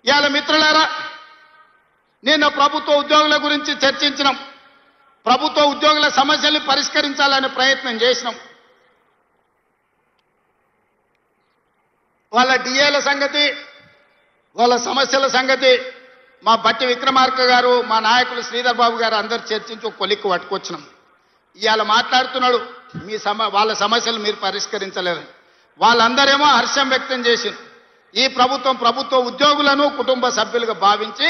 ఇవాళ మిత్రులారా, నేను ప్రభుత్వ ఉద్యోగుల గురించి చర్చించినాం. ప్రభుత్వ ఉద్యోగుల సమస్యల్ని పరిష్కరించాలనే ప్రయత్నం చేసినాం. వాళ్ళ డిఏల సంగతి, వాళ్ళ సమస్యల సంగతి మా బట్టి విక్రమార్క గారు, మా నాయకులు శ్రీధర్ బాబు గారు అందరు చర్చించి ఒక కొలిక్కు పట్టుకొచ్చినాం. ఇవాళ మాట్లాడుతున్నాడు వాళ్ళ సమస్యలు మీరు పరిష్కరించలేరు. వాళ్ళందరేమో హర్షం వ్యక్తం చేసింది. ఈ ప్రభుత్వ ఉద్యోగులను కుటుంబ సభ్యులుగా భావించి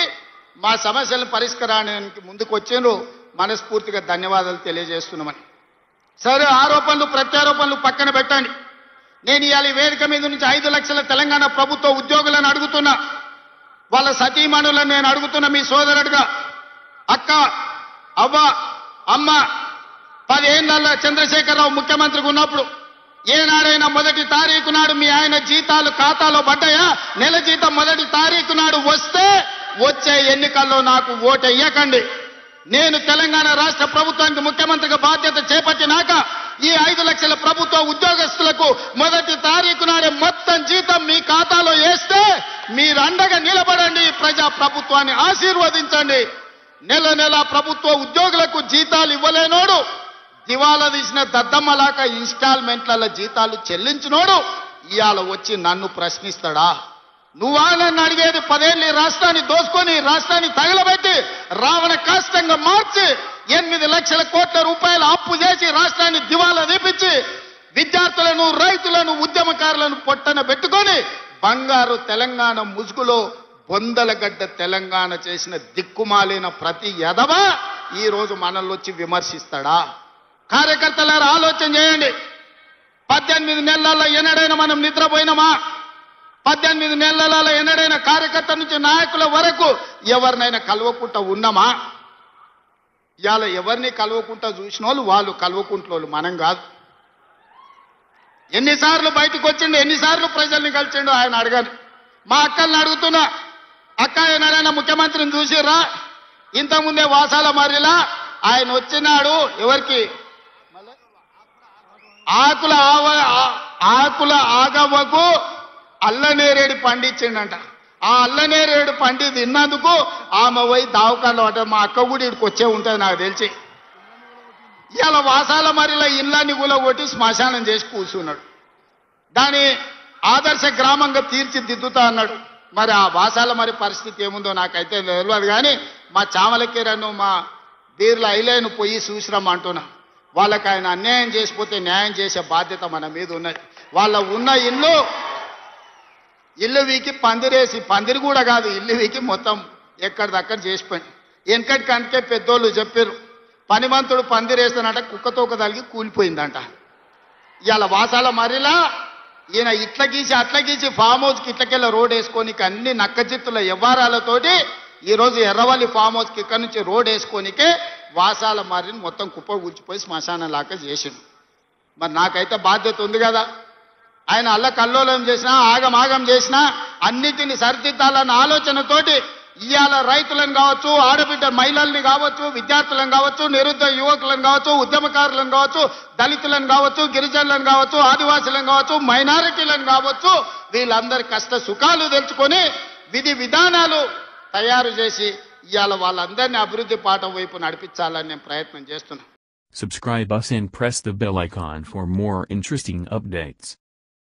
మా సమస్యలను పరిష్కారానికి ముందుకు వచ్చిండ్రు. మనస్ఫూర్తిగా ధన్యవాదాలు తెలియజేస్తున్నామని. సరే, ఆరోపణలు ప్రత్యారోపణలు పక్కన పెట్టండి. నేను ఇవాళ వేదిక మీద నుంచి 5 లక్షల తెలంగాణ ప్రభుత్వ ఉద్యోగులను అడుగుతున్నా, వాళ్ళ సతీమణులను నేను అడుగుతున్నా. మీ సోదరుడుగా అక్క, అవ్వ, అమ్మ 10 ఏళ్ల చంద్రశేఖరరావు ముఖ్యమంత్రిగా ఉన్నప్పుడు ఏనాడైనా 1వ తారీఖు నాడు మీ ఆయన జీతాలు ఖాతాలో పడ్డాయా? నెల జీతం 1వ తారీఖు నాడు వస్తే వచ్చే ఎన్నికల్లో నాకు ఓటెయ్యకండి. నేను తెలంగాణ రాష్ట్ర ప్రభుత్వానికి ముఖ్యమంత్రిగా బాధ్యత చేపట్టినాక ఈ 5 లక్షల ప్రభుత్వ ఉద్యోగస్తులకు 1వ తారీఖు నాడే మొత్తం జీతం మీ ఖాతాలో వేస్తే మీరు అండగా నిలబడండి. ప్రజా ప్రభుత్వాన్ని ఆశీర్వదించండి. నెల ప్రభుత్వ ఉద్యోగులకు జీతాలు ఇవ్వలేనోడు, దివాలా తీసిన దద్దమ్మలాక ఇన్స్టాల్మెంట్ల జీతాలు చెల్లించినోడు ఇవాళ వచ్చి నన్ను ప్రశ్నిస్తాడా? నువ్వా నన్ను అడిగేది? 10 ఏళ్ళు ఈ రాష్ట్రాన్ని దోసుకొని, రాష్ట్రాన్ని తగలబెట్టి, రావణ కాష్టంగా మార్చి 8 లక్షల కోట్ల రూపాయల అప్పు చేసి రాష్ట్రాన్ని దివాలా తీపించి విద్యార్థులను, రైతులను, ఉద్యమకారులను పొట్టన పెట్టుకొని బంగారు తెలంగాణ ముసుగులో బొందలగడ్డ తెలంగాణ చేసిన దిక్కుమాలిన ప్రతి ఎదవ ఈ రోజు మనల్ని వచ్చి విమర్శిస్తాడా? కార్యకర్తలారా ఆలోచన చేయండి. 18 నెలల్లో ఎన్నడైనా మనం నిద్రపోయినామా? 18 నెలలలో ఎన్నడైనా కార్యకర్త నుంచి నాయకుల వరకు ఎవరినైనా కలవకుండా ఉన్నామా? ఇవాళ ఎవరిని కలవకుండా చూసిన వాళ్ళు కలవకుంటోళ్ళు, మనం కాదు. ఎన్నిసార్లు బయటకు వచ్చిండు, ఎన్నిసార్లు ప్రజల్ని కలిసిండు ఆయన అడగండి. మా అక్కల్ని అడుగుతున్నా, అక్క ఎన్నడైనా ముఖ్యమంత్రిని చూసిర్రా? ఇంతకుముందే వాసాల మర్రిలా ఆయన వచ్చినాడు. ఎవరికి? ఆకుల ఆగవకు అల్లనేరేడు పండించిండంట. ఆ అల్లనేరేడు పండి తిన్నందుకు ఆమె పోయి దావకాల్లో అంటే మా అక్క కూడా ఇక్కడికి వచ్చే ఉంటుంది నాకు తెలిసి. ఇవాళ వాసాల మరిలో ఇళ్ళని కూలగొట్టి శ్మశానం చేసి కూర్చున్నాడు. దాని ఆదర్శ గ్రామంగా తీర్చిదిద్దుతా అన్నాడు. మరి ఆ వాసాల మరి పరిస్థితి ఏముందో నాకైతే తెలియదు. కానీ మా చామలకీరను, మా బీర్ల ఐలేను పోయి చూసిరమ్మంటున్నా. వాళ్ళకి ఆయన అన్యాయం చేసిపోతే న్యాయం చేసే బాధ్యత మన మీద ఉన్నది. వాళ్ళ ఉన్న ఇల్లు వీకి పందిరేసి, పందిరి కూడా కాదు, ఇల్లు వీకి మొత్తం ఎక్కడిదక్కడ చేసిపోయింది. వెనకటికి అందుకే పెద్దోళ్ళు చెప్పారు, పనిమంతుడు పందిరేస్తానంట కుక్కతోక తలిగి కూలిపోయిందంట. ఇవాళ వాసాల మరిలా ఈయన ఇట్ల గీసి అట్ల గీసి ఫామ్ హౌస్కి ఇట్లకెళ్ళ రోడ్ వేసుకోనికి అన్ని నక్కజిత్తుల వ్యవహారాలతోటి ఈరోజు ఎర్రవల్లి ఫామ్ హౌస్కి ఇక్కడి నుంచి రోడ్ వేసుకోనికే వాసాల మర్రిని మొత్తం కుప్ప కూల్చిపోయి శ్మశానం లాగా చేసిండు. మరి నాకైతే బాధ్యత ఉంది కదా. ఆయన అల్లకల్లోలం చేసినా, ఆగమాగం చేసినా అన్నిటిని సరిదిద్దాలన్న ఆలోచనతోటి ఇవాళ రైతులను కావచ్చు, ఆడబిడ్డ మహిళల్ని కావచ్చు, విద్యార్థులను కావచ్చు, నిరుద్యోగ యువకులను కావచ్చు, ఉద్యమకారులను కావచ్చు, దళితులను కావచ్చు, గిరిజనులను కావచ్చు, ఆదివాసులను కావచ్చు, మైనారిటీలను కావచ్చు, వీళ్ళందరి కష్ట సుఖాలు తెలుసుకొని విధి విధానాలు తయారు చేసి ఇవాళ వాళ్ళందరినీ అభివృద్ధి పాఠం వైపు నడిపించాలని నేను ప్రయత్నం చేస్తున్నాను. Subscribe us and press the bell icon for more interesting updates.